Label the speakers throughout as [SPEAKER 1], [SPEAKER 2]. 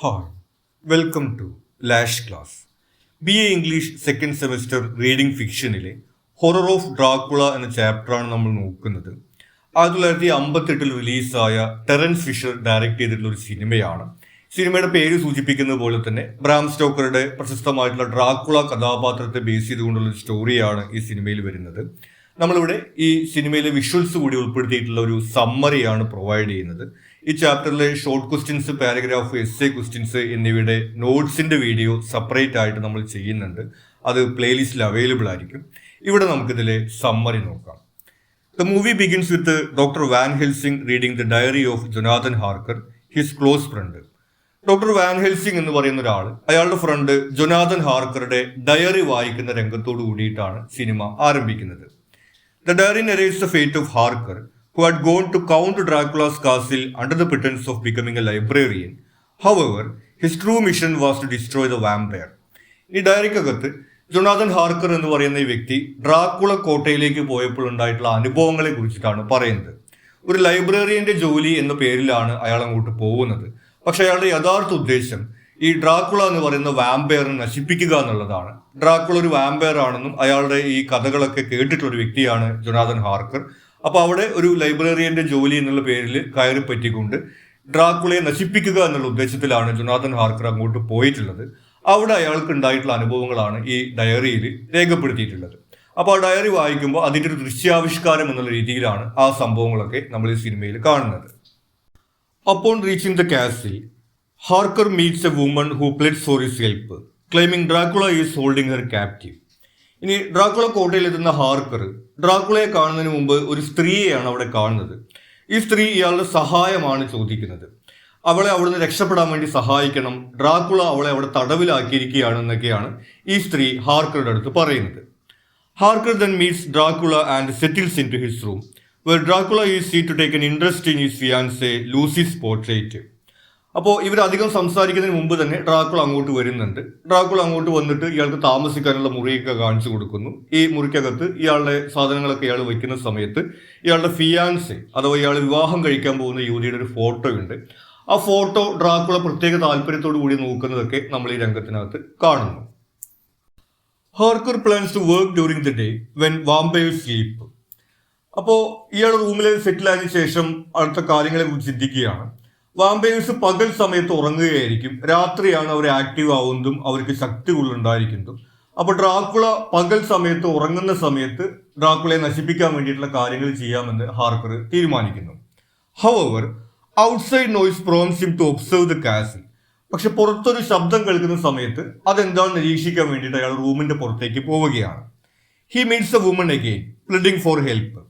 [SPEAKER 1] Hi, welcome to Lash Class. BA English second semester reading ഫിക്ഷനിലെ horror of Dracula എന്ന ചാപ്റ്ററാണ് നമ്മൾ നോക്കുന്നത്. 1958 റിലീസായ ടെറൻസ് ഫിഷർ ഡയറക്റ്റ് ചെയ്തിട്ടുള്ള ഒരു സിനിമയാണ്. സിനിമയുടെ പേര് സൂചിപ്പിക്കുന്നത് പോലെ തന്നെ ബ്രാം സ്റ്റോക്കറുടെ പ്രശസ്തമായിട്ടുള്ള ഡ്രാക്കുള കഥാപാത്രത്തെ ബേസ് ചെയ്തുകൊണ്ടുള്ള ഒരു സ്റ്റോറിയാണ് ഈ സിനിമയിൽ വരുന്നത്. നമ്മളിവിടെ ഈ സിനിമയിലെ വിഷ്വൽസ് കൂടി ഉൾപ്പെടുത്തിയിട്ടുള്ള ഒരു സമ്മറിയാണ് പ്രൊവൈഡ് ചെയ്യുന്നത്. ഈ ചാപ്റ്ററിലെ short questions, paragraph, essay questions എന്നിവയുടെ നോട്ട്സിന്റെ വീഡിയോ സെപ്പറേറ്റ് ആയിട്ട് നമ്മൾ ചെയ്യുന്നുണ്ട്. അത് പ്ലേലിസ്റ്റിൽ അവൈലബിൾ ആയിരിക്കും. ഇവിടെ നമുക്കിതിലെ സമ്മറി നോക്കാം. The movie begins with doctor Van Helsing reading the diary of Jonathan Harker, his close friend. Doctor Van Helsing എന്ന് പറയുന്ന ഒരാൾ അയാളുടെ ഫ്രണ്ട് ജൊനാഥൻ ഹാർക്കറുടെ ഡയറി വായിക്കുന്ന രംഗത്തോട് കൂടിയിട്ടാണ് സിനിമ ആരംഭിക്കുന്നത്. The diary narrates the fate of Harker, who had gone to Count Dracula's castle under the pretense of becoming a librarian. However, his true mission was to destroy the vampire. ഈ ഡയറിക്കകത്ത് Jonathan Harker എന്ന് പറയുന്ന ഈ വ്യക്തി Dracula കോട്ടയിലേക്ക് പോയപ്പോൾ ഉണ്ടായിട്ടുള്ള അനുഭവങ്ങളെ കുറിച്ചിട്ടാണ് പറയുന്നത്. ഒരു ലൈബ്രറിയന്റെ ജോലി എന്ന പേരിലാണ് അയാൾ അങ്ങോട്ട് പോകുന്നത്. പക്ഷെ അയാളുടെ യഥാർത്ഥ ഉദ്ദേശം ഈ ഡ്രാക്കുള എന്ന് പറയുന്ന വാമ്പയറിനെ നശിപ്പിക്കുക എന്നുള്ളതാണ്. ഡ്രാക്കുള ഒരു വാമ്പയർ ആണെന്നും അയാളുടെ ഈ കഥകളൊക്കെ കേട്ടിട്ടുള്ള ഒരു വ്യക്തിയാണ് ജൊനാഥൻ ഹാർക്കർ. അപ്പൊ അവിടെ ഒരു ലൈബ്രറിയന്റെ ജോലി എന്നുള്ള പേരിൽ കയറി പറ്റിക്കൊണ്ട് ഡ്രാക്കുളയെ നശിപ്പിക്കുക എന്നുള്ള ഉദ്ദേശത്തിലാണ് ജൊനാഥൻ ഹാർക്കർ അങ്ങോട്ട് പോയിട്ടുള്ളത്. അവിടെ അയാൾക്ക് ഉണ്ടായിട്ടുള്ള അനുഭവങ്ങളാണ് ഈ ഡയറിയിൽ രേഖപ്പെടുത്തിയിട്ടുള്ളത്. അപ്പോൾ ആ ഡയറി വായിക്കുമ്പോൾ അതിൻ്റെ ഒരു ദൃശ്യാവിഷ്കാരം എന്നുള്ള രീതിയിലാണ് ആ സംഭവങ്ങളൊക്കെ നമ്മൾ ഈ സിനിമയിൽ കാണുന്നത്. Upon reaching the castle, Harker meets a woman who pleads for his help, claiming Dracula is holding her captive. ഇനി ഡ്രാക്കുള കോട്ടയിലെത്തുന്ന ഹാർക്കർ ഡ്രാക്കുളയെ കാണുന്നതിന് മുമ്പ് ഒരു സ്ത്രീയെയാണ് അവിടെ കാണുന്നത്. ഈ സ്ത്രീ ഇയാളുടെ സഹായമാണ് ചോദിക്കുന്നത്. അവളെ അവിടുന്ന് രക്ഷപ്പെടാൻ വേണ്ടി സഹായിക്കണം, ഡ്രാക്കുള അവളെ അവിടെ തടവിലാക്കിയിരിക്കുകയാണെന്നൊക്കെയാണ് ഈ സ്ത്രീ ഹാർക്കറുടെ അടുത്ത് പറയുന്നത്. Harker then meets Dracula and settles into his room, where Dracula is seen to take an interest in his fiancée Lucy's portrait. അപ്പോൾ ഇവരധികം സംസാരിക്കുന്നതിന് മുമ്പ് തന്നെ ഡ്രാക്കുള അങ്ങോട്ട് വരുന്നുണ്ട്. ഡ്രാക്കുള അങ്ങോട്ട് വന്നിട്ട് ഇയാൾക്ക് താമസിക്കാനുള്ള മുറിയൊക്കെ കാണിച്ചു കൊടുക്കുന്നു. ഈ മുറിക്കകത്ത് ഇയാളുടെ സാധനങ്ങളൊക്കെ ഇയാൾ വയ്ക്കുന്ന സമയത്ത് ഇയാളുടെ ഫിയാൻസെ അഥവാ ഇയാൾ വിവാഹം കഴിക്കാൻ പോകുന്ന യുവതിയുടെ ഒരു ഫോട്ടോ ഉണ്ട്. ആ ഫോട്ടോ ഡ്രാക്കുള പ്രത്യേക താല്പര്യത്തോടു കൂടി നോക്കുന്നതൊക്കെ നമ്മൾ ഈ രംഗത്തിനകത്ത് കാണുന്നു. Harker plans to work during the day when vampires sleep. അപ്പോൾ ഇയാൾ റൂമിൽ സെറ്റിലായതിനു ശേഷം അടുത്ത കാര്യങ്ങളെ കുറിച്ച് ചിന്തിക്കുകയാണ്. വാമ്പയേഴ്സ് പകൽ സമയത്ത് ഉറങ്ങുകയായിരിക്കും, രാത്രിയാണ് അവർ ആക്റ്റീവ് ആവുന്നതും അവർക്ക് ശക്തി ഉണ്ടായിരിക്കുന്നതും. അപ്പോൾ ഡ്രാക്കുള പകൽ സമയത്ത് ഉറങ്ങുന്ന സമയത്ത് ഡ്രാക്കുളയെ നശിപ്പിക്കാൻ വേണ്ടിയിട്ടുള്ള കാര്യങ്ങൾ ചെയ്യാമെന്ന് ഹാർക്കർ തീരുമാനിക്കുന്നു. However, outside noise prompts him to observe the castle. പക്ഷെ പുറത്തൊരു ശബ്ദം കേൾക്കുന്ന സമയത്ത് അതെന്താണെന്ന് നിരീക്ഷിക്കാൻ വേണ്ടിയിട്ട് അയാൾ റൂമിന്റെ പുറത്തേക്ക് പോവുകയാണ്. He meats A woman again pleading for help.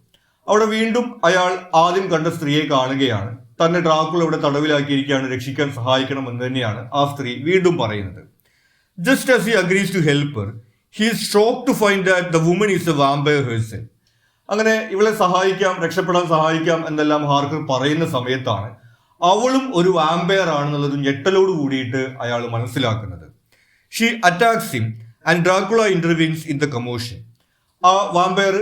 [SPEAKER 1] അവിടെ വീണ്ടും അയാൾ ആദ്യം കണ്ട സ്ത്രീയെ കാണുകയാണ്. തന്നെ ഡ്രാക്കുള ഇവിടെ തടവിലാക്കിയിരിക്കുകയാണ്, രക്ഷിക്കാൻ സഹായിക്കണം എന്ന് തന്നെയാണ് ആ സ്ത്രീ വീണ്ടും പറയുന്നത്. Just as he agrees to help her, he is shocked to find that the woman is a vampire herself. അങ്ങനെ ഇവളെ സഹായിക്കാം, രക്ഷപ്പെടാൻ സഹായിക്കാം എന്നെല്ലാം ഹാർക്കർ പറയുന്ന സമയത്താണ് അവളും ഒരു വാമ്പയർ ആണെന്നുള്ളത് ഞെട്ടലോട് കൂടിയിട്ട് അയാൾ മനസ്സിലാക്കുന്നത്. She attacks him and Dracula intervenes in the commotion. ആ വാമ്പയർ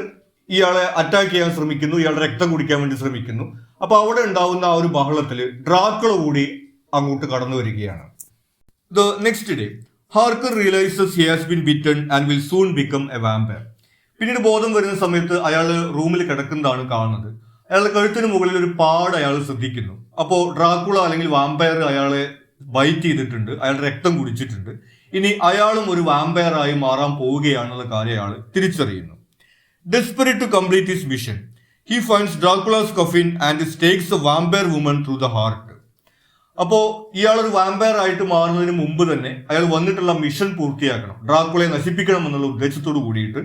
[SPEAKER 1] ഇയാളെ അറ്റാക്ക് ചെയ്യാൻ ശ്രമിക്കുന്നു, ഇയാളുടെ രക്തം കുടിക്കാൻ വേണ്ടി ശ്രമിക്കുന്നു. അപ്പൊ അവിടെ ഉണ്ടാവുന്ന ആ ഒരു ബഹളത്തിൽ ഡ്രാക്കുള കൂടി അങ്ങോട്ട് കടന്നു വരികയാണ്. The next day Harker realises he has been bitten and will soon become a vampire. പിന്നീട് ബോധം വരുന്ന സമയത്ത് അയാൾ റൂമിൽ കിടക്കുന്നതാണ് കാണുന്നത്. അയാളുടെ കഴുത്തിന് മുകളിൽ ഒരു പാട് അയാൾ ശ്രദ്ധിക്കുന്നു. അപ്പോൾ ഡ്രാക്കുള അല്ലെങ്കിൽ വാമ്പയർ അയാളെ ബൈറ്റ് ചെയ്തിട്ടുണ്ട്, അയാളുടെ രക്തം കുടിച്ചിട്ടുണ്ട്. ഇനി അയാളും ഒരു വാമ്പയർ ആയി മാറാൻ പോവുകയാണെന്നുള്ള കാര്യം അയാൾ തിരിച്ചറിയുന്നു. Desperate to complete his mission, he finds Dracula's coffin and stakes the vampire woman through the heart. അപ്പോൾ ഇയാൾ ഒരു വാമ്പയർ ആയിട്ട് മാറുന്നതിന് മുമ്പ് തന്നെ അയാൾ വന്നിട്ടുള്ള മിഷൻ പൂർത്തിയാക്കണം, ഡ്രാക്കുളയെ നശിപ്പിക്കണം എന്നുള്ള ഉദ്ദേശത്തോട് കൂടിയിട്ട്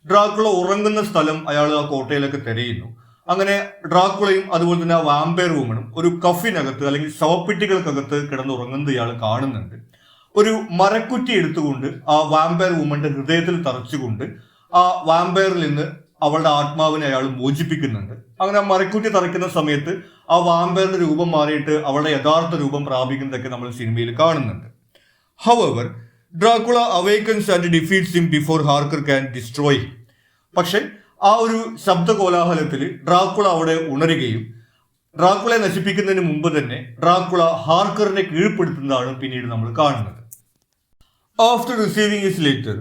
[SPEAKER 1] ഡ്രാക്കുള ഉറങ്ങുന്ന സ്ഥലം അയാൾ ആ കോട്ടയിലൊക്കെ തിരയുന്നു. അങ്ങനെ ഡ്രാക്കുളയും അതുപോലെ തന്നെ ആ വാമ്പയർ വുമണും ഒരു കഫിനകത്ത് അല്ലെങ്കിൽ ശവപ്പെട്ടികൾക്കകത്ത് കിടന്നുറങ്ങുന്നത് ഇയാൾ കാണുന്നുണ്ട്. ഒരു മരക്കുറ്റി എടുത്തുകൊണ്ട് ആ വാമ്പയർ വുമന്റെ ഹൃദയത്തിൽ തറച്ചുകൊണ്ട് ആ വാമ്പയറിൽ നിന്ന് അവളുടെ ആത്മാവിനെ അയാൾ മോചിപ്പിക്കുന്നുണ്ട്. അങ്ങനെ ആ മരക്കുറ്റി തറയ്ക്കുന്ന സമയത്ത് ആ വാമ്പയറിന്റെ രൂപം മാറിയിട്ട് അവളുടെ യഥാർത്ഥ രൂപം പ്രാപിക്കുന്നതൊക്കെ നമ്മൾ സിനിമയിൽ കാണുന്നുണ്ട്. However, Dracula awakens and defeats him before Harker can destroy him. പക്ഷെ ആ ഒരു ശബ്ദ കോലാഹലത്തിൽ ഡ്രാക്കുള അവിടെ ഉണരുകയും ഡ്രാക്കുളയെ നശിപ്പിക്കുന്നതിന് മുമ്പ് തന്നെ ഡ്രാക്കുള ഹാർക്കറിനെ കീഴ്പ്പെടുത്തുന്നതാണ് പിന്നീട് നമ്മൾ കാണുന്നത്. After receiving his letter,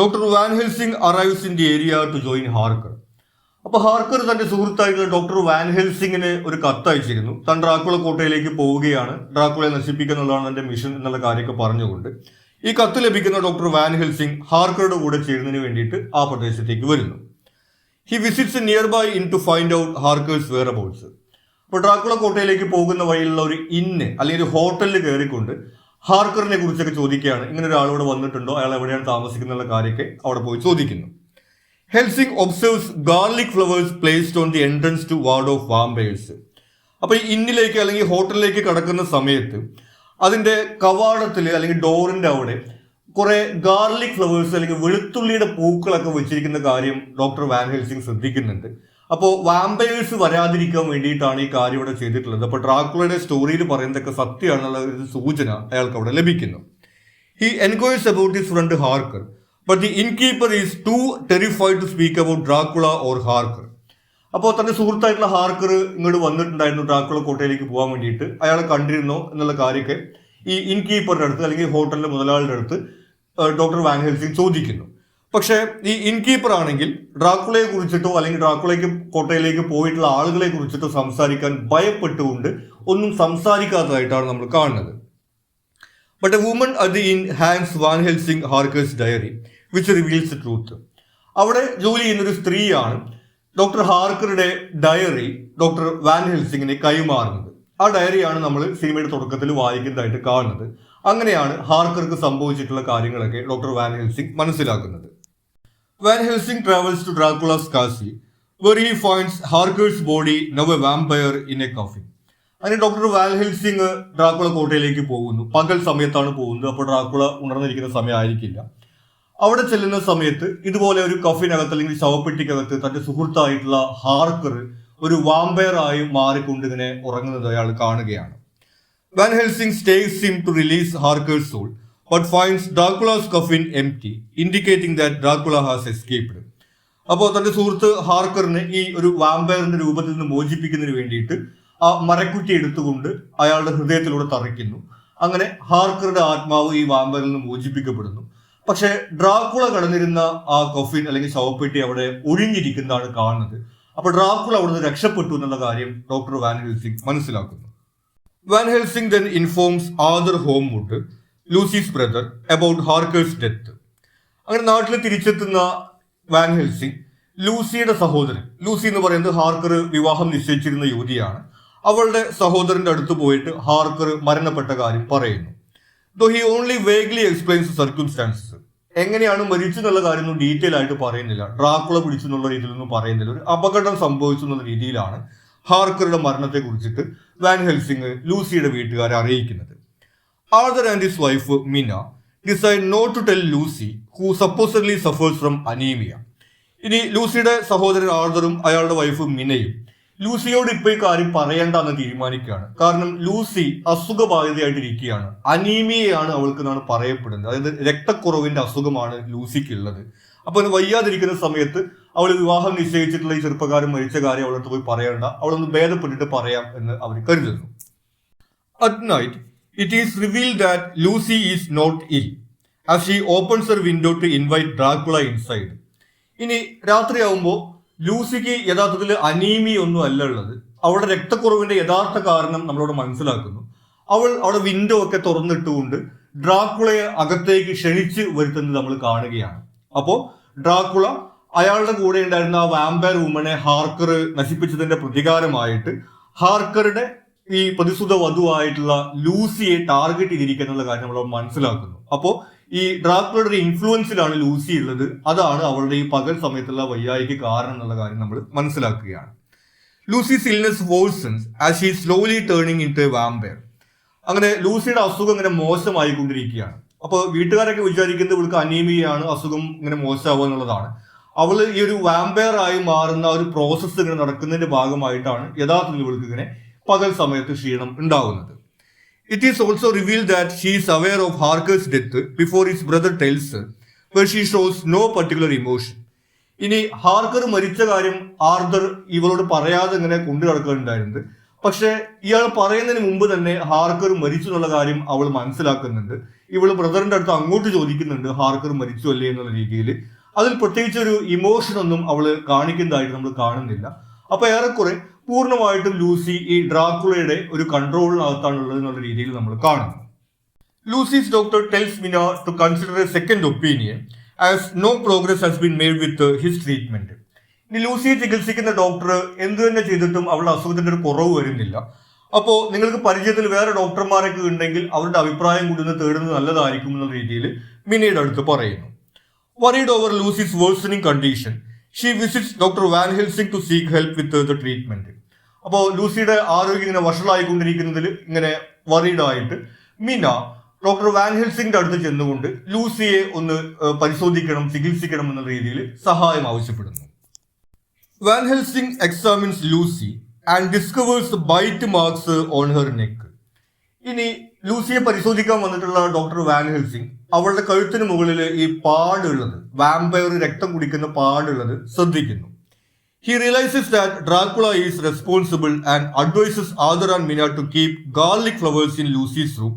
[SPEAKER 1] doctor Van Helsing arrives in the area to join Harker. അപ്പോൾ ഹാർക്കർ തന്റെ സുഹൃത്തായിട്ടുള്ള ഡോക്ടർ വാൻ ഹെൽസിംഗിന് ഒരു കത്ത് അയച്ചിരുന്നു. താൻ ഡ്രാക്കുള കോട്ടയിലേക്ക് പോവുകയാണ്, ഡ്രാക്കുളയെ നശിപ്പിക്കുക എന്നുള്ളതാണ് തന്റെ മിഷൻ എന്നുള്ള കാര്യമൊക്കെ പറഞ്ഞുകൊണ്ട് ഈ കത്ത് ലഭിക്കുന്ന ഡോക്ടർ വാൻ ഹെൽസിംഗ് ഹാർക്കറുടെ കൂടെ ചേരുന്നതിന് വേണ്ടിയിട്ട് ആ പ്രദേശത്തേക്ക് വരുന്നു. He visits nearby inn to find out Harker's whereabouts. അപ്പോൾ ഡ്രാക്കുള കോട്ടയിലേക്ക് പോകുന്ന വഴിയിലുള്ള ഒരു ഇന്ന് അല്ലെങ്കിൽ ഒരു ഹോട്ടലിൽ കയറിക്കൊണ്ട് ഹാർക്കറിനെ കുറിച്ചൊക്കെ ചോദിക്കുകയാണ്. ഇങ്ങനെ ഒരാൾ ഇവിടെ വന്നിട്ടുണ്ടോ, അയാൾ എവിടെയാണ് താമസിക്കുന്ന കാര്യമൊക്കെ അവിടെ പോയി ചോദിക്കുന്നു. Helsing observes garlic flowers placed on the entrance to ward off vampires. അപ്പോൾ ഈ ഇന്നിലേക്ക് അല്ലെങ്കിൽ ഹോട്ടലിലേക്ക് കടക്കുന്ന സമയത്ത് അതിന്റെ കവാടത്തിൽ അല്ലെങ്കിൽ ഡോറിന്റെ അവിടെ കുറെ ഗാർലിക് ഫ്ലവേഴ്സ് അല്ലെങ്കിൽ വെളുത്തുള്ളിയുടെ പൂക്കളൊക്കെ വെച്ചിരിക്കുന്ന കാര്യം ഡോക്ടർ വാൻ ഹെൽസിംഗ് ശ്രദ്ധിക്കുന്നുണ്ട്. അപ്പോൾ വാമ്പയേഴ്സ് വരാതിരിക്കാൻ വേണ്ടിയിട്ടാണ് ഈ കാര്യം ഇവിടെ ചെയ്തിട്ടുള്ളത്. അപ്പോൾ ഡ്രാക്കുളയുടെ സ്റ്റോറിയിൽ പറയുന്നതൊക്കെ സത്യമാണെന്നുള്ള ഒരു സൂചന അയാൾക്ക് അവിടെ ലഭിക്കുന്നു. He enquires about his friend Harker, but the innkeeper is too terrified to speak about Dracula or Harker. അപ്പോൾ തന്റെ സുഹൃത്തായിട്ടുള്ള ഹാർക്കർ ഇങ്ങോട്ട് വന്നിട്ടുണ്ടായിരുന്നു ഡ്രാക്കുള കോട്ടയിലേക്ക് പോകാൻ വേണ്ടിയിട്ട്. അയാളെ കണ്ടിരുന്നോ എന്നുള്ള കാര്യമൊക്കെ ഈ ഇൻകീപ്പറുടെ അടുത്ത് അല്ലെങ്കിൽ ഹോട്ടലിന്റെ മുതലാളിയുടെ അടുത്ത് ഡോക്ടർ വാൻ ഹെൽസിംഗ് ചോദിക്കുന്നു. പക്ഷേ ഈ ഇൻകീപ്പർ ആണെങ്കിൽ ഡ്രാക്കുളയെ കുറിച്ചിട്ടോ അല്ലെങ്കിൽ ഡ്രാക്കുളയ്ക്ക് കോട്ടയിലേക്ക് പോയിട്ടുള്ള ആളുകളെ കുറിച്ചിട്ടോ സംസാരിക്കാൻ ഭയപ്പെട്ടുകൊണ്ട് ഒന്നും സംസാരിക്കാത്തതായിട്ടാണ് നമ്മൾ കാണുന്നത്. But a woman at the inn hands Van Helsing Harker's diary which reveals the truth. അവിടെ ജോലി ചെയ്യുന്നൊരു സ്ത്രീയാണ് ഡോക്ടർ ഹാർക്കറുടെ ഡയറി ഡോക്ടർ വാൻ ഹെൽസിംഗിനെ കൈമാറുന്നത്. ആ ഡയറിയാണ് നമ്മൾ സിനിമയുടെ തുടക്കത്തിൽ വായിക്കുന്നതായിട്ട് കാണുന്നത്. അങ്ങനെയാണ് ഹാർക്കർക്ക് സംഭവിച്ചിട്ടുള്ള കാര്യങ്ങളൊക്കെ ഡോക്ടർ വാൻ ഹെൽസിംഗ് മനസ്സിലാക്കുന്നത്. Van Helsing travels to Dracula's castle where he finds Harker's body now a vampire in a coffin. അങ്ങനെ ഡോക്ടർ വാൻ ഹെൽസിംഗ് ഡ്രാക്കുള കോട്ടയിലേക്ക് പോകുന്നു. പകൽ സമയത്താണ് പോകുന്നത്, അപ്പോൾ ഡ്രാക്കുള ഉണർന്നിരിക്കുന്ന സമയമായിരിക്കില്ല. അവിടെ ചെല്ലുന്ന സമയത്ത് ഇതുപോലെ ഒരു കഫിനകത്ത് അല്ലെങ്കിൽ ശവപ്പെട്ടിക്കകത്ത് തന്റെ സുഹൃത്തായിട്ടുള്ള ഹാർക്കർ ഒരു വാമ്പയർ ആയി മാറിക്കൊണ്ട് ഇങ്ങനെ ഉറങ്ങുന്നത് അയാൾ കാണുകയാണ്. Van Helsing stakes him to release Harker's soul but finds Dracula's coffin empty, indicating that Dracula has escaped. അപ്പോൾ തന്റെ സുഹൃത്ത് ഹാർക്കറിനെ ഈ ഒരു വാമ്പയറിന്റെ രൂപത്തിൽ നിന്ന് മോചിപ്പിക്കുന്നതിന് വേണ്ടിയിട്ട് ആ മരക്കുറ്റി എടുത്തുകൊണ്ട് അയാളുടെ ഹൃദയത്തിലൂടെ തറയ്ക്കുന്നു. അങ്ങനെ ഹാർക്കറുടെ ആത്മാവ് ഈ വാമ്പയറിൽ നിന്ന് മോചിപ്പിക്കപ്പെടുന്നു. പക്ഷെ ഡ്രാക്കുള കടന്നിരുന്ന ആ കൊഫിൻ അല്ലെങ്കിൽ ശവപ്പെട്ടി അവിടെ ഒഴിഞ്ഞിരിക്കുന്നതാണ് കാണുന്നത്. അപ്പൊ ഡ്രാക്കുള അവിടുന്ന് രക്ഷപ്പെട്ടു എന്നുള്ള കാര്യം ഡോക്ടർ വാൻ ഹെൽസിംഗ് മനസ്സിലാക്കുന്നു. Van Helsing then informs Arthur Holmwood, Lucy's brother, about Harker's death. അങ്ങനെ നാട്ടിൽ തിരിച്ചെത്തുന്ന വാൻ ഹെൽസിംഗ് ലൂസിയുടെ സഹോദരൻ, ലൂസി എന്ന് പറയുന്നത് ഹാർക്കർ വിവാഹം നിശ്ചയിച്ചിരുന്ന യുവതിയാണ്, അവളുടെ സഹോദരന്റെ അടുത്ത് പോയിട്ട് ഹാർക്കർ മരണപ്പെട്ട കാര്യം പറയുന്നു. Though he only vaguely explains circumstances. എങ്ങനെയാണ് മരിച്ചു എന്നുള്ള കാര്യമൊന്നും ഡീറ്റെയിൽ ആയിട്ട് പറയുന്നില്ല, ഡ്രാക്കുള പിടിച്ചു എന്നുള്ള രീതിയിലൊന്നും പറയുന്നില്ല. ഒരു അപകടം സംഭവിച്ചു എന്നുള്ള രീതിയിലാണ് ഹാർക്കറുടെ മരണത്തെ കുറിച്ചിട്ട് വാൻ ഹെൽസിംഗ് ലൂസിയുടെ വീട്ടുകാരെ അറിയിക്കുന്നത്. Arthur and his wife Mina decide not to tell Lucy who supposedly suffers from anaemia. ഇനി ലൂസിയുടെ സഹോദരൻ ആർതറും അയാളുടെ വൈഫ് മിനയും ലൂസിയോട് ഇപ്പൊ ഈ കാര്യം പറയേണ്ടെന്ന് തീരുമാനിക്കുകയാണ്. കാരണം ലൂസി അസുഖബാധിതയായിട്ടിരിക്കുകയാണ്, അനീമിയയാണ് അവൾക്ക് എന്നാണ് പറയപ്പെടുന്നത്. അതായത് രക്തക്കുറവിന്റെ അസുഖമാണ് ലൂസിക്കുള്ളത്. അപ്പൊ വയ്യാതിരിക്കുന്ന സമയത്ത് അവൾ വിവാഹം നിശ്ചയിച്ചിട്ടുള്ള ഈ ചെറുപ്പക്കാരൻ മരിച്ച കാര്യം അവളടുത്ത് പോയി പറയണ്ട, അവളൊന്ന് ഭേദപ്പെട്ടിട്ട് പറയാം എന്ന് അവർ കരുതുന്നു. At night, it is revealed that Lucy is not ill as she opens her window to invite Dracula inside. ഇനി രാത്രിയാവുമ്പോൾ ലൂസിക്ക് യഥാർത്ഥത്തിൽ അനീമിയ ഒന്നും അല്ല ഉള്ളത്. അവളുടെ രക്തക്കുറവിന്റെ യഥാർത്ഥ കാരണം നമ്മളോട് മനസ്സിലാക്കുന്നു. അവൾ അവിടെ വിൻഡോ ഒക്കെ തുറന്നിട്ടുകൊണ്ട് ഡ്രാക്കുളയെ അകത്തേക്ക് ക്ഷണിച്ച് വരുത്തുന്നത് നമ്മൾ കാണുകയാണ്. അപ്പോൾ ഡ്രാക്കുള അയാളുടെ കൂടെ ഉണ്ടായിരുന്ന ആ വാമ്പയർ വുമനെ ഹാർക്കർ നശിപ്പിച്ചതിന്റെ പ്രതികാരമായിട്ട് ഹാർക്കറുടെ ഈ പ്രതിസുത വധുവായിട്ടുള്ള ലൂസിയെ ടാർഗറ്റ് ചെയ്തിരിക്കുക എന്നുള്ള കാര്യം നമ്മൾ മനസ്സിലാക്കുന്നു. അപ്പോൾ ഈ ഡ്രാക്കുളയുടെ ഒരു ഇൻഫ്ലുവൻസിലാണ് ലൂസി ഉള്ളത്, അതാണ് അവളുടെ ഈ പകൽ സമയത്തുള്ള വയ്യായിക്ക് കാരണം എന്നുള്ള കാര്യം നമ്മൾ മനസ്സിലാക്കുകയാണ്. Lucy's illness worsens as she slowly turning into a vampire. അങ്ങനെ ലൂസിയുടെ അസുഖം ഇങ്ങനെ മോശമായിക്കൊണ്ടിരിക്കുകയാണ്. അപ്പോൾ വീട്ടുകാരൊക്കെ വിചാരിക്കുന്നത് ഇവൾക്ക് അനീമിയാണ്, അസുഖം ഇങ്ങനെ മോശമാവുക എന്നുള്ളതാണ്. അവൾ ഈ ഒരു വാമ്പയർ ആയി മാറുന്ന ഒരു പ്രോസസ്സ് ഇങ്ങനെ നടക്കുന്നതിന്റെ ഭാഗമായിട്ടാണ് യഥാർത്ഥത്തിൽ ഇവൾക്ക് ഇങ്ങനെ പകൽ സമയത്ത് ക്ഷീണം ഉണ്ടാവുന്നത്. It is also revealed that she is aware of Harker's death before his brother tells her, where she shows no particular emotion. ഇനി ഹാർക്കർ മരിച്ച കാര്യം ആർതർ ഇവളോട് പറയാതെ ഇങ്ങനെ കൊണ്ടു നടക്കുന്നുണ്ടായിരുന്നത്. പക്ഷെ ഇയാൾ പറയുന്നതിന് മുമ്പ് തന്നെ ഹാർക്കർ മരിച്ചു എന്നുള്ള കാര്യം അവൾ മനസ്സിലാക്കുന്നുണ്ട്. ഇവള് ബ്രദറിന്റെ അടുത്ത് അങ്ങോട്ട് ചോദിക്കുന്നുണ്ട് ഹാർക്കർ മരിച്ചു അല്ലേ എന്നുള്ള രീതിയിൽ. അതിൽ പ്രത്യേകിച്ച് ഒരു ഇമോഷൻ ഒന്നും അവള് കാണിക്കുന്നതായിട്ട് നമ്മൾ കാണുന്നില്ല. അപ്പൊ ഏറെക്കുറെ പൂർണ്ണമായിട്ടും ലൂസി ഈ ഡ്രാക്കുളയുടെ ഒരു കൺട്രോളിനകത്താണുള്ളത് എന്നുള്ള രീതിയിൽ നമ്മൾ കാണുന്നു. Lucy's doctor tells Mina to consider a second opinion as no progress has been made with his treatment. ഇനി ലൂസിയെ ചികിത്സിക്കുന്ന ഡോക്ടർ എന്തു തന്നെ ചെയ്തിട്ടും അവളുടെ അസുഖത്തിന്റെ ഒരു കുറവ് വരുന്നില്ല. അപ്പോൾ നിങ്ങൾക്ക് പരിചയത്തിൽ വേറെ ഡോക്ടർമാരൊക്കെ ഉണ്ടെങ്കിൽ അവരുടെ അഭിപ്രായം കൂടി ഒന്ന് തേടുന്നത് നല്ലതായിരിക്കും എന്നുള്ള രീതിയിൽ മിനയുടെ അടുത്ത് പറയുന്നു. Worried over Lucy's worsening condition she visits doctor Van Helsing to seek help with the treatment. അപ്പോൾ ലൂസിയുടെ ആരോഗ്യം ഇങ്ങനെ വഷളായിക്കൊണ്ടിരിക്കുന്നതിൽ ഇങ്ങനെ വറീഡായിട്ട് മിന ഡോക്ടർ വാൻ ഹെൽസിംഗിന്റെ അടുത്ത് ചെന്നുകൊണ്ട് ലൂസിയെ ഒന്ന് പരിശോധിക്കണം, ചികിത്സിക്കണം എന്ന രീതിയിൽ സഹായം ആവശ്യപ്പെടുന്നു. Van Helsing examines Lucy and discovers bite marks on her neck. ഇനി ലൂസിയെ പരിശോധിക്കാൻ വന്നിട്ടുള്ള ഡോക്ടർ വാൻ ഹെൽസിംഗ് അവളുടെ കഴുത്തിന് മുകളിൽ ഈ പാടുള്ളത്, വാമ്പയർ രക്തം കുടിക്കുന്ന പാടുള്ളത് ശ്രദ്ധിക്കുന്നു. He realizes that Dracula is responsible and advises Arthur and Mina to keep garlic flowers in Lucy's room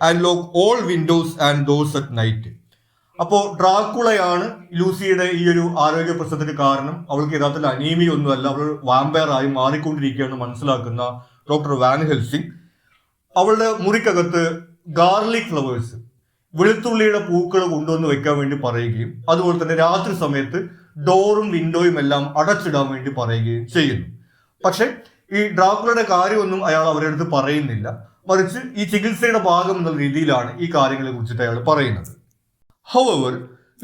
[SPEAKER 1] and lock all windows and doors at night. അപ്പോൾ ഡ്രാക്കുളയാണ് ലൂസിയുടെ ഈ ഒരു ആരോഗ്യ പ്രശ്നത്തിന് കാരണം. അവൾക്ക് യഥാർത്ഥത്തിൽ അനീമിയ ഒന്നുമല്ല, അവൾ വാമ്പയറായി മാറിക്കൊണ്ടിരിക്കുകയാണ് മനസ്സിലാക്കുന്ന ഡോക്ടർ വാൻ ഹെൽസിംഗ് അവളുടെ മുറിക്കകത്ത് ഗാർലിക് ഫ്ലവേഴ്സ്, വെളുത്തുള്ളിയുടെ പൂക്കൾ കൊണ്ടുവന്ന് വെക്കാൻ വേണ്ടി പറയുകയും അതുപോലെ തന്നെ രാത്രി സമയത്ത് ഡോറും വിൻഡോയും എല്ലാം അടച്ചിടാൻ വേണ്ടി പറയുകയും ചെയ്യുന്നു. പക്ഷെ ഈ ഡ്രാക്കുളയുടെ കാര്യമൊന്നും അയാൾ അവരുടെ അടുത്ത് പറയുന്നില്ല, മറിച്ച് ഈ ചികിത്സയുടെ ഭാഗം എന്നുള്ള രീതിയിലാണ് ഈ കാര്യങ്ങളെ കുറിച്ചിട്ട് അയാൾ പറയുന്നത്. However,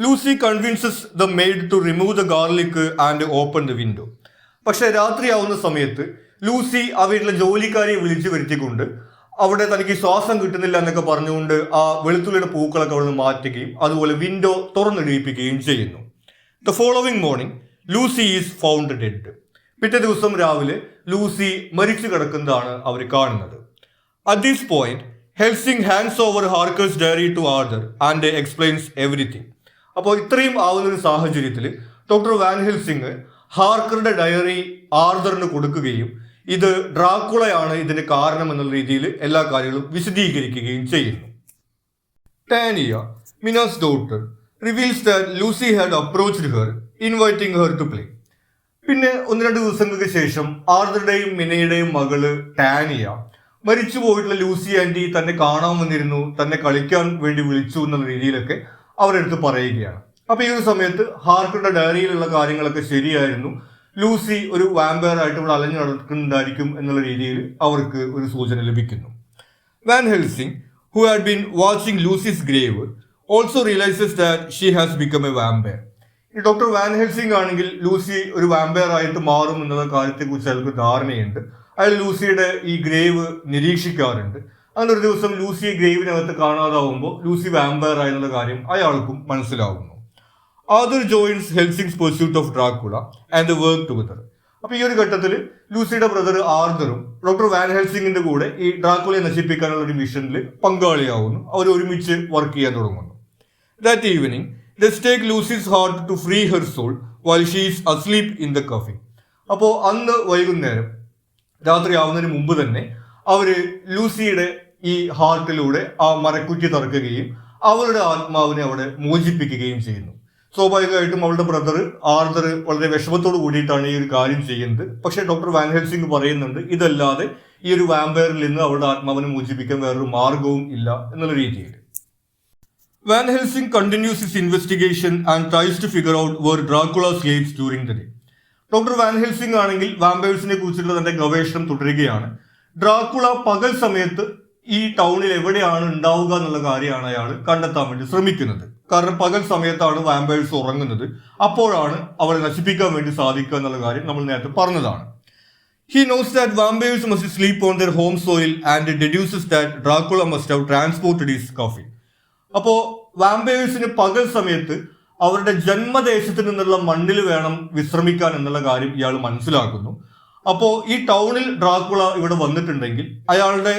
[SPEAKER 1] Lucy convinces the maid to remove the garlic and open the window. പക്ഷെ രാത്രിയാവുന്ന സമയത്ത് ലൂസി ആ വീട്ടിലെ ജോലിക്കാരെ വിളിച്ചു വരുത്തിക്കൊണ്ട് അവിടെ തനിക്ക് ശ്വാസം കിട്ടുന്നില്ല എന്നൊക്കെ പറഞ്ഞുകൊണ്ട് ആ വെളുത്തുള്ളിയുടെ പൂക്കളൊക്കെ അവിടെ നിന്ന് മാറ്റുകയും അതുപോലെ വിൻഡോ തുറന്നിടിപ്പിക്കുകയും ചെയ്യുന്നു. The following morning Lucy is found dead. പിറ്റേ ദിവസം രാവിലെ ലൂസി മരിച്ചു കിടക്കുന്നതാണ് അവർ കാണുന്നത്. At this point Helsing hands over Harker's diary to Arthur and explains everything. അപ്പോൾ ഇത്രയും ആവുന്ന ഒരു സാഹചര്യത്തിൽ ഡോക്ടർ വാൻ ഹെൽസിംഗ് ഹാർക്കറുടെ ഡയറി ആർദറിന് കൊടുക്കുകയും ഇത് ഡ്രാക്കുളയാണ് ഇതിന് കാരണം എന്നുള്ള രീതിയിൽ എല്ലാ കാര്യങ്ങളും വിശദീകരിക്കുകയും ചെയ്യുന്നു. Tania, Mina's daughter, reveals that Lucy had approached her inviting her to play. പിന്നെ 1-2 ദിവസങ്ങൾക്ക് ശേഷം ആർദറുടെയും മിനയുടെയും മകള് ടാനിയ മരിച്ചു പോയിട്ടുള്ള ലൂസി ആന്റി തന്നെ കാണാൻ വന്നിരുന്നു, തന്നെ കളിക്കാൻ വേണ്ടി വിളിച്ചു എന്നുള്ള രീതിയിലൊക്കെ അവരെടുത്ത് പറയുകയാണ്. അപ്പൊ ഈ ഒരു സമയത്ത് ഹാർക്കറുടെ ഡയറിയിലുള്ള കാര്യങ്ങളൊക്കെ ശരിയായിരുന്നു, ലൂസി ഒരു വാമ്പയർ ആയിട്ട് ഇവിടെ അലഞ്ഞു നടക്കുന്നുണ്ടായിരിക്കും എന്നുള്ള രീതിയിൽ അവർക്ക് ഒരു സൂചന ലഭിക്കുന്നു. Van Helsing, who had been watching Lucy's grave, also realises that she has become a vampire. ഈ ഡോക്ടർ വാൻ ഹെൽസിംഗ് ആണെങ്കിൽ ലൂസി ഒരു വാമ്പയർ ആയിട്ട് മാറും എന്നുള്ള കാര്യത്തെക്കുറിച്ച് അയാൾക്ക് ധാരണയുണ്ട്. അയാൾ ലൂസിയുടെ ഈ ഗ്രേവ് നിരീക്ഷിക്കാറുണ്ട്. അങ്ങനെ ഒരു ദിവസം ലൂസി ഗ്രേവിനകത്ത് കാണാതാവുമ്പോൾ ലൂസി വാമ്പയർ ആയെന്നുള്ള കാര്യം അയാൾക്കും മനസ്സിലാവുന്നു. Arthur joins Helsing's pursuit of Dracula and work together. അപ്പൊ ഈ ഒരു ഘട്ടത്തിൽ ലൂസിയുടെ ബ്രദർ ആർതറും ഡോക്ടർ വാൻ ഹെൽസിംഗിന്റെ കൂടെ ഈ ഡ്രാക്കുളയെ നശിപ്പിക്കാനുള്ള ഒരു മിഷനിൽ പങ്കാളിയാവുന്നു. അവർ ഒരുമിച്ച് വർക്ക് ചെയ്യാൻ തുടങ്ങുന്നു. That evening they stake Lucy's heart to free her soul while she is asleep in the coffin. അപ്പോൾ അന്ന് വൈകുന്നേരം രാത്രി ആവുന്നതിന് മുമ്പ് തന്നെ അവര് ലൂസിയുടെ ഈ ഹാർട്ടിലൂടെ ആ മരക്കുറ്റി തുറക്കുകയും അവളുടെ ആത്മാവിനെ അവിടെ മോചിപ്പിക്കുകയും ചെയ്യുന്നു. സ്വാഭാവികമായിട്ടും അവളുടെ ബ്രദർ ആർതർ വളരെ വിഷമത്തോട് കൂടിയിട്ടാണ് ഈ ഒരു കാര്യം ചെയ്യുന്നത്. പക്ഷേ ഡോക്ടർ വാൻ ഹെൽസിംഗ് പറയുന്നുണ്ട് ഇതല്ലാതെ ഈ ഒരു വാമ്പയറിൽ നിന്ന് അവളുടെ ആത്മാവിനെ മോചിപ്പിക്കാൻ വേറൊരു മാർഗവും ഇല്ല എന്നുള്ള രീതിയിൽ. Van Helsing continues his investigation and tries to figure out where Dracula sleeps during the day. Doctor Van Helsing ആണെങ്കിൽ വാമ്പയേഴ്സിനെ കുറിച്ചുള്ള തന്റെ ഗവേഷണം തുടരുകയാണ്. ഡ്രാക്കുള പകൽ സമയത്ത് ഈ ടൗണിൽ എവിടെയാണ് ഉണ്ടാവുക എന്നുള്ള കാര്യമാണ് അയാൾ കണ്ടെത്താൻ വേണ്ടി ശ്രമിക്കുന്നത്. കാരണം പകൽ സമയത്താണ് വാമ്പയേഴ്സ് ഉറങ്ങുന്നത്, അപ്പോഴാണ് അവരെ നശിപ്പിക്കാൻ വേണ്ടി സാധിക്കുക എന്നുള്ള കാര്യം നമ്മൾ നേരത്തെ പറഞ്ഞതാണ്. He knows that vampires must sleep on their home soil and deduces that Dracula must have transported his coffin. അപ്പോൾ വാമ്പയേഴ്സിന് പകൽ സമയത്ത് അവരുടെ ജന്മദേശത്ത് നിന്നുള്ള മണ്ണിൽ വേണം വിശ്രമിക്കാൻ എന്നുള്ള കാര്യം ഇയാൾ മനസ്സിലാക്കുന്നു. അപ്പോൾ ഈ ടൗണിൽ ഡ്രാക്കുള ഇവിടെ വന്നിട്ടുണ്ടെങ്കിൽ അയാളുടെ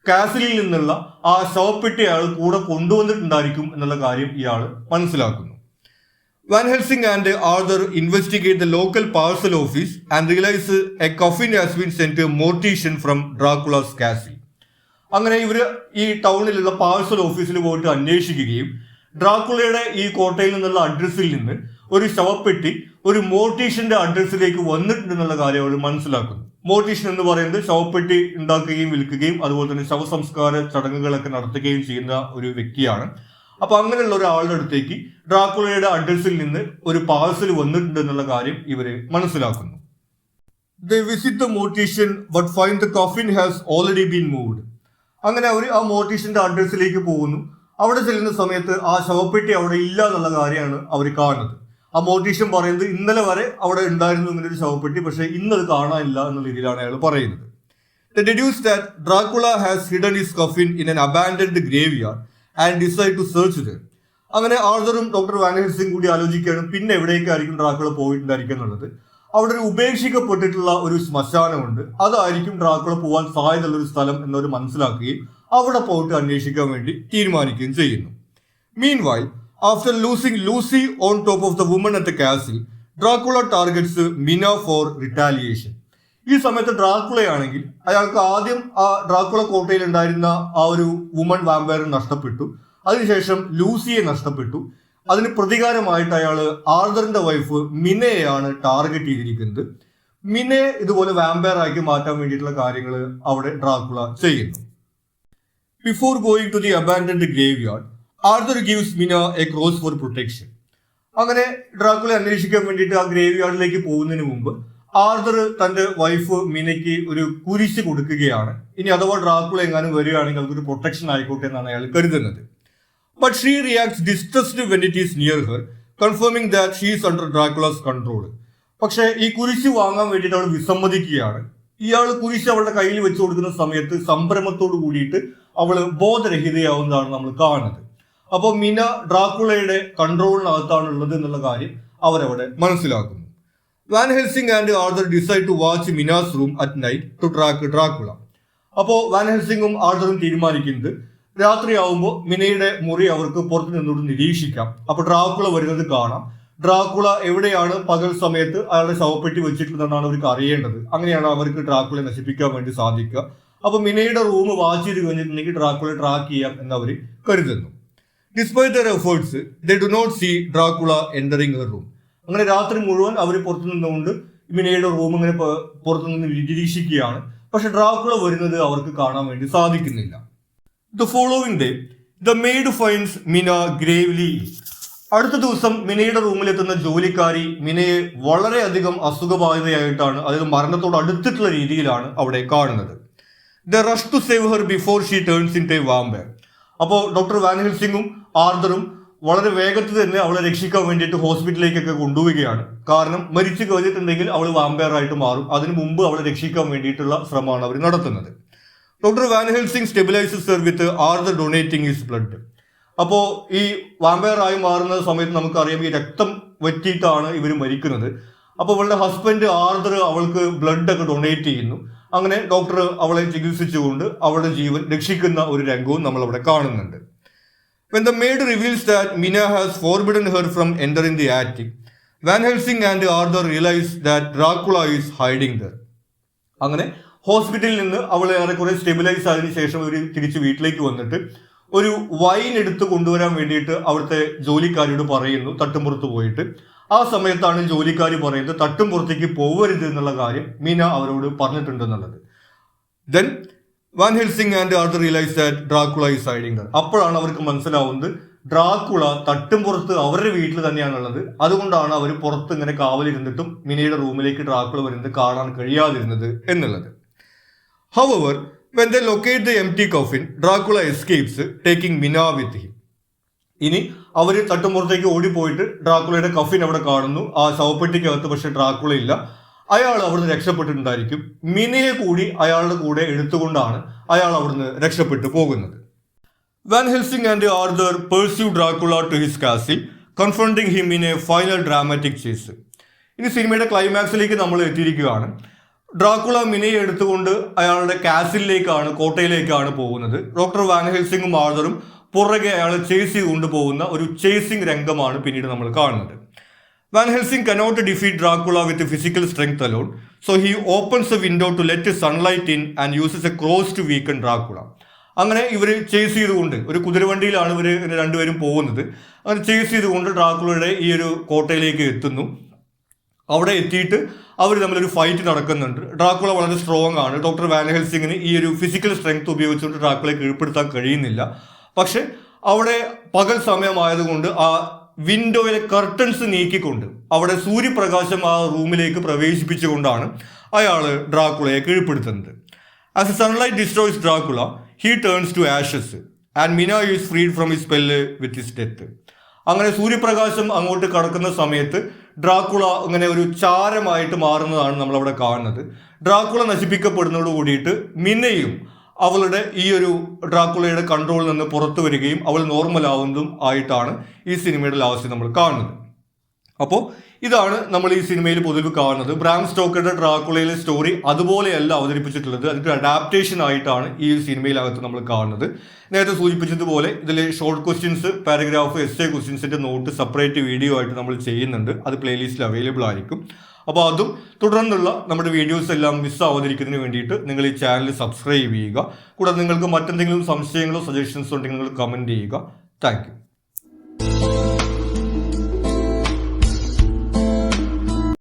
[SPEAKER 1] കാസിലിൽ നിന്നുള്ള ആ ശവപ്പെട്ടി അയാൾ കൂടെ കൊണ്ടുവന്നിട്ടുണ്ടായിരിക്കും എന്നുള്ള കാര്യം ഇയാൾ മനസ്സിലാക്കുന്നു. Van Helsing and Arthur investigate the local parcel office and realize a coffin has been sent to Mortician from Dracula's castle. അങ്ങനെ ഇവർ ഈ ടൗണിലുള്ള പാഴ്സൽ ഓഫീസിൽ പോയിട്ട് അന്വേഷിക്കുകയും ഡ്രാക്കുളയുടെ ഈ കോട്ടയിൽ നിന്നുള്ള അഡ്രസ്സിൽ നിന്ന് ഒരു ശവപ്പെട്ടി ഒരു മോർട്ടീഷ്യന്റെ അഡ്രസ്സിലേക്ക് വന്നിട്ടുണ്ടെന്നുള്ള കാര്യം അവർ മനസ്സിലാക്കുന്നു. മോർട്ടീഷ്യൻ എന്ന് പറയുന്നത് ശവപ്പെട്ടി ഉണ്ടാക്കുകയും വിൽക്കുകയും അതുപോലെ തന്നെ ശവസംസ്കാര ചടങ്ങുകളൊക്കെ നടത്തുകയും ചെയ്യുന്ന ഒരു വ്യക്തിയാണ്. അപ്പൊ അങ്ങനെയുള്ള ഒരാളുടെ അടുത്തേക്ക് ഡ്രാക്കുളയുടെ അഡ്രസ്സിൽ നിന്ന് ഒരു പാഴ്സൽ വന്നിട്ടുണ്ട് എന്നുള്ള കാര്യം ഇവര് മനസ്സിലാക്കുന്നു. They visit the mortician but find the coffin has already been moved. അങ്ങനെ അവർ ആ മോർട്ടീഷ്യന്റെ അഡ്രസ്സിലേക്ക് പോകുന്നു. അവിടെ ചെല്ലുന്ന സമയത്ത് ആ ശവപ്പെട്ടി അവിടെ ഇല്ല എന്നുള്ള കാര്യമാണ് അവർ കാണുന്നത്. ആ മോർട്ടീഷ്യൻ പറയുന്നത് ഇന്നലെ വരെ അവിടെ ഉണ്ടായിരുന്നു ഇങ്ങനെ ഒരു ശവപ്പെട്ടി, പക്ഷെ ഇന്നത് കാണാനില്ല എന്നുള്ള രീതിയിലാണ് അയാൾ പറയുന്നത്. They deduce that Dracula has hidden his coffin in an abandoned graveyard and decide to search there. അങ്ങനെ ആർതറും ഡോക്ടർ വാൻ ഹെൽസിംഗ് കൂടി ആലോചിക്കുകയാണ് പിന്നെ എവിടേക്കായിരിക്കും ഡ്രാക്കുള പോയിട്ടുണ്ടായിരിക്കും എന്നുള്ളത്. അവിടെ ഒരു ഉപേക്ഷിക്കപ്പെട്ടിട്ടുള്ള ഒരു ശ്മശാനമുണ്ട്, അതായിരിക്കും ഡ്രാക്കുള പോകാൻ സാധ്യതയുള്ള ഒരു സ്ഥലം എന്നവർ മനസ്സിലാക്കുകയും അവിടെ പോയിട്ട് അന്വേഷിക്കാൻ വേണ്ടി തീരുമാനിക്കുകയും ചെയ്യുന്നു. Meanwhile, after losing Lucy on top of the woman at the castle, Dracula targets Mina for retaliation. ഈ സമയത്ത് ഡ്രാക്കുളയാണെങ്കിൽ അയാൾക്ക് ആദ്യം ആ ഡ്രാക്കുള കോട്ടയിൽ ഉണ്ടായിരുന്ന ആ ഒരു വുമൺ വാമ്പയറിനെ നഷ്ടപ്പെട്ടു, അതിനുശേഷം ലൂസിയെ നഷ്ടപ്പെട്ടു. അതിന് പ്രതികാരമായിട്ട് അയാൾ ആർതറിന്റെ വൈഫ് മിനയെയാണ് ടാർഗറ്റ് ചെയ്തിരിക്കുന്നത്. മിനയെ ഇതുപോലെ വാമ്പയർ ആക്കി മാറ്റാൻ വേണ്ടിയിട്ടുള്ള കാര്യങ്ങൾ അവിടെ ഡ്രാക്കുള ചെയ്യുന്നു. Before going to the abandoned graveyard, Arthur gives Mina a cross for protection. അങ്ങനെ ഡ്രാക്കുള അന്വേഷിക്കാൻ വേണ്ടിയിട്ട് ആ ഗ്രേവ്യാർഡിലേക്ക് പോകുന്നതിന് മുമ്പ് ആർതർ തന്റെ വൈഫ് മിനയ്ക്ക് ഒരു കുരിശ് കൊടുക്കുകയാണ്. ഇനി അഥവാ ഡ്രാക്കുള എങ്ങാനും വരികയാണെങ്കിൽ അതൊരു പ്രൊട്ടക്ഷൻ ആയിക്കോട്ടെ എന്നാണ് അയാൾ കരുതുന്നത്. But she reacts distressed when it is near her, confirming that she is under Dracula's control. പക്ഷെ ഈ കുരിശ് വാങ്ങാൻ വേണ്ടിയിട്ട് അവൾ വിസമ്മതിക്കുകയാണ്. ഇയാൾ കുരിശ് അവളുടെ കയ്യിൽ വെച്ച് കൊടുക്കുന്ന സമയത്ത് സംഭ്രമത്തോട് കൂടിയിട്ട് അവൾ ബോധരഹിതയാവുന്നതാണ് നമ്മൾ കാണുന്നത്. അപ്പോൾ മിന ഡ്രാക്കുളയുടെ കൺട്രോളിനകത്താണ് ഉള്ളത് എന്നുള്ള കാര്യം അവരവിടെ മനസ്സിലാക്കുന്നു. Van Helsing and Arthur decide to watch Mina's room at night to track Dracula. അപ്പോൾ വാൻ ഹെൽസിംഗും ആർതറും തീരുമാനിക്കുന്നത് രാത്രിയാവുമ്പോൾ മിനയുടെ മുറി അവർക്ക് പുറത്തു നിന്നോട് നിരീക്ഷിക്കാം. അപ്പോൾ ഡ്രാക്കുള വരുന്നത് കാണാം. ഡ്രാക്കുള എവിടെയാണ് പകൽ സമയത്ത് അയാളുടെ ശവപ്പെട്ടി വെച്ചിട്ടുണ്ടെന്നാണ് അവർക്ക് അറിയേണ്ടത്. അങ്ങനെയാണ് അവർക്ക് ഡ്രാക്കുളയെ നശിപ്പിക്കാൻ വേണ്ടി സാധിക്കുക. അപ്പോൾ മിനയുടെ റൂം വാച്ച് ചെയ്ത് കഴിഞ്ഞിട്ടുണ്ടെങ്കിൽ ഡ്രാക്കുളയെ ട്രാക്ക് ചെയ്യാം എന്നവർ കരുതുന്നു. Despite their efforts, they do not see Dracula entering her room. അങ്ങനെ രാത്രി മുഴുവൻ അവർ പുറത്തു നിന്നുകൊണ്ട് മിനയുടെ റൂം ഇങ്ങനെ പുറത്തു നിന്ന് നിരീക്ഷിക്കുകയാണ്. പക്ഷെ ഡ്രാക്കുള വരുന്നത് അവർക്ക് കാണാൻ വേണ്ടി സാധിക്കുന്നില്ല. The following day the made finds മിന ഗ്രേവ്ലി. അടുത്ത ദിവസം മിനയുടെ റൂമിലെത്തുന്ന ജോലിക്കാരി മിനയെ വളരെയധികം അസുഖബാധിതയായിട്ടാണ്, അതായത് മരണത്തോട് അടുത്തിട്ടുള്ള രീതിയിലാണ് അവിടെ കാണുന്നത്. The rush to save her before she turns into a vampire. അപ്പോൾ ഡോക്ടർ വാൻ ഹെൽസിംഗും ആർതറും വളരെ വേഗത്തിൽ തന്നെ അവളെ രക്ഷിക്കാൻ വേണ്ടിയിട്ട് ഹോസ്പിറ്റലിലേക്കൊക്കെ കൊണ്ടുപോവുകയാണ്. കാരണം മരിച്ചു കഴിഞ്ഞിട്ടുണ്ടെങ്കിൽ അവൾ വാമ്പയർ ആയിട്ട് മാറും. അതിനു മുമ്പ് അവളെ രക്ഷിക്കാൻ വേണ്ടിയിട്ടുള്ള ശ്രമമാണ് അവർ നടത്തുന്നത്. Doctor Van Helsing stabilises her വിത്ത് ആർതർ ഡൊണേറ്റിംഗ് ഹിസ് ബ്ലഡ്. അപ്പോൾ ഈ വാമ്പയർ ആയി മാറുന്ന സമയത്ത് നമുക്കറിയാം ഈ രക്തം വറ്റിയിട്ടാണ് ഇവർ മരിക്കുന്നത്. അപ്പോൾ അവളുടെ ഹസ്ബൻഡ് ആർതർ അവൾക്ക് ബ്ലഡ് ഒക്കെ ഡൊണേറ്റ് ചെയ്യുന്നു. അങ്ങനെ ഡോക്ടർ അവളെ ചികിത്സിച്ചുകൊണ്ട് അവളുടെ ജീവൻ രക്ഷിക്കുന്ന ഒരു രംഗവും നമ്മൾ അവിടെ കാണുന്നുണ്ട്. When the maid reveals that Mina has forbidden her from entering the attic, Van Helsing and Arthur realize that Dracula is hiding there. അങ്ങനെ ഹോസ്പിറ്റലിൽ നിന്ന് അവളെ ഏറെക്കുറെ സ്റ്റെബിലൈസ് ആയതിനു ശേഷം അവർ തിരിച്ച് വീട്ടിലേക്ക് വന്നിട്ട് ഒരു വൈൻ എടുത്ത് കൊണ്ടുവരാൻ വേണ്ടിയിട്ട് അവിടുത്തെ ജോലിക്കാരോട് പറയുന്നു, തട്ടുംപുറത്ത് പോയിട്ട്. ആ സമയത്താണ് ജോലിക്കാർ പറയുന്നത് തട്ടും പുറത്തേക്ക് പോവരുത് എന്നുള്ള കാര്യം മീന അവരോട് പറഞ്ഞിട്ടുണ്ടെന്നുള്ളത്. Then Van Helsing and Arthur realise that Dracula is hiding there. അപ്പോഴാണ് അവർക്ക് മനസ്സിലാവുന്നത് ഡ്രാക്കുള തട്ടും പുറത്ത് അവരുടെ വീട്ടിൽ തന്നെയാണുള്ളത്. അതുകൊണ്ടാണ് അവർ പുറത്ത് ഇങ്ങനെ കാവലിരുന്നിട്ടും മിനയുടെ റൂമിലേക്ക് ഡ്രാക്കുള വരുന്നത് കാണാൻ കഴിയാതിരുന്നത് എന്നുള്ളത്. However, when they locate the empty coffin, Dracula escapes, taking Mina with him. ഇനി അവർ തട്ടുംപുറത്തേക്ക് ഓടിപ്പോയിട്ട് ഡ്രാക്കുളയുടെ കഫിൻ അവിടെ കാണുന്നു. ആ ശവപ്പെട്ടിക്കകത്ത് പക്ഷെ ഡ്രാക്കുള ഇല്ല. അയാൾ അവിടുന്ന് രക്ഷപ്പെട്ടിട്ടുണ്ടായിരിക്കും. മിനയെ കൂടി അയാളുടെ കൂടെ എടുത്തുകൊണ്ടാണ് അയാൾ അവിടുന്ന് രക്ഷപ്പെട്ടു പോകുന്നത്. Van Helsing and Arthur pursue Dracula to his castle, confronting him in a final dramatic chase. ഇനി സിനിമയുടെ ക്ലൈമാക്സിലേക്ക് നമ്മൾ എത്തിയിരിക്കുകയാണ്. ഡ്രാക്കുള മിനയെ എടുത്തുകൊണ്ട് അയാളുടെ കാസിലേക്കാണ്, കോട്ടയിലേക്കാണ് പോകുന്നത്. ഡോക്ടർ വാൻ ഹെൽസിംഗും ആർതറും പുറകെ അയാളെ ചേസ് ചെയ്തുകൊണ്ട് പോകുന്ന ഒരു ചേസിംഗ് രംഗമാണ് പിന്നീട് നമ്മൾ കാണുന്നത്. Van Helsing cannot defeat Dracula with physical strength alone, so he opens a window to let sunlight in and uses a cross to weaken Dracula. അങ്ങനെ ഇവർ ചേസ് ചെയ്തുകൊണ്ട് ഒരു കുതിരവണ്ടിയിലാണ് ഇവർ രണ്ടുപേരും പോകുന്നത്. അങ്ങനെ ചേസ് ചെയ്തുകൊണ്ട് ഡ്രാക്കുളയുടെ ഈ ഒരു കോട്ടയിലേക്ക് എത്തുന്നു. അവിടെ എത്തിയിട്ട് അവർ തമ്മിലൊരു ഫൈറ്റ് നടക്കുന്നുണ്ട്. ഡ്രാക്കുള വളരെ സ്ട്രോങ് ആണ്. ഡോക്ടർ വാൻ ഹെൽസിങ്ങിന് ഈ ഒരു ഫിസിക്കൽ സ്ട്രെങ്ത് ഉപയോഗിച്ചുകൊണ്ട് ഡ്രാക്കുളയെ കീഴ്പ്പെടുത്താൻ കഴിയുന്നില്ല. പക്ഷെ അവിടെ പകൽ സമയമായതുകൊണ്ട് ആ വിൻഡോയിലെ കർട്ടൻസ് നീക്കിക്കൊണ്ട് അവിടെ സൂര്യപ്രകാശം ആ റൂമിലേക്ക് പ്രവേശിപ്പിച്ചുകൊണ്ടാണ് അയാൾ ഡ്രാക്കുളയെ കീഴ്പ്പെടുത്തുന്നത്. As the sunlight destroys Dracula, he turns to ashes and Mina is freed from his spell with his death. അങ്ങനെ സൂര്യപ്രകാശം അങ്ങോട്ട് കടക്കുന്ന സമയത്ത് ഡ്രാക്കുള ഇങ്ങനെ ഒരു ചാരമായിട്ട് മാറുന്നതാണ് നമ്മളവിടെ കാണുന്നത്. ഡ്രാക്കുള നശിപ്പിക്കപ്പെടുന്നതോട് കൂടിയിട്ട് മിനയും അവളുടെ ഈ ഒരു ഡ്രാക്കുളയുടെ കൺട്രോളിൽ നിന്ന് പുറത്തു വരികയും അവൾ നോർമൽ ആവുന്നതും ആയിട്ടാണ് ഈ സിനിമയുടെ ലാസ്റ്റ് നമ്മൾ കാണുന്നത്. അപ്പോൾ ഇതാണ് നമ്മൾ ഈ സിനിമയിൽ പൊതുവെ കാണുന്നത്. ബ്രാം സ്റ്റോക്കറുടെ ഡ്രാക്കുളയിലെ സ്റ്റോറി അതുപോലെയല്ല അവതരിപ്പിച്ചിട്ടുള്ളത്. അതിൻ്റെ അഡാപ്റ്റേഷൻ ആയിട്ടാണ് ഈ സിനിമയിലകത്ത് നമ്മൾ കാണുന്നത്. നേരത്തെ സൂചിപ്പിച്ചതുപോലെ ഇതിൽ ഷോർട്ട് ക്വസ്റ്റ്യൻസ്, പാരഗ്രാഫ്, എസ്സേ ക്വസ്റ്റ്യൻസിൻ്റെ നോട്ട് സെപ്പറേറ്റ് വീഡിയോ ആയിട്ട് നമ്മൾ ചെയ്യുന്നുണ്ട്. അത് പ്ലേലിസ്റ്റിൽ അവൈലബിൾ ആയിരിക്കും. അപ്പോൾ അതും തുടർന്നുള്ള നമ്മുടെ വീഡിയോസ് എല്ലാം മിസ്സാവാതിരിക്കുന്നതിന് വേണ്ടിയിട്ട് നിങ്ങൾ ഈ ചാനൽ സബ്സ്ക്രൈബ് ചെയ്യുക. കൂടാതെ നിങ്ങൾക്ക് മറ്റെന്തെങ്കിലും സംശയങ്ങളോ സജഷൻസോ ഉണ്ടെങ്കിൽ നിങ്ങൾ കമൻറ്റ് ചെയ്യുക. Thank you.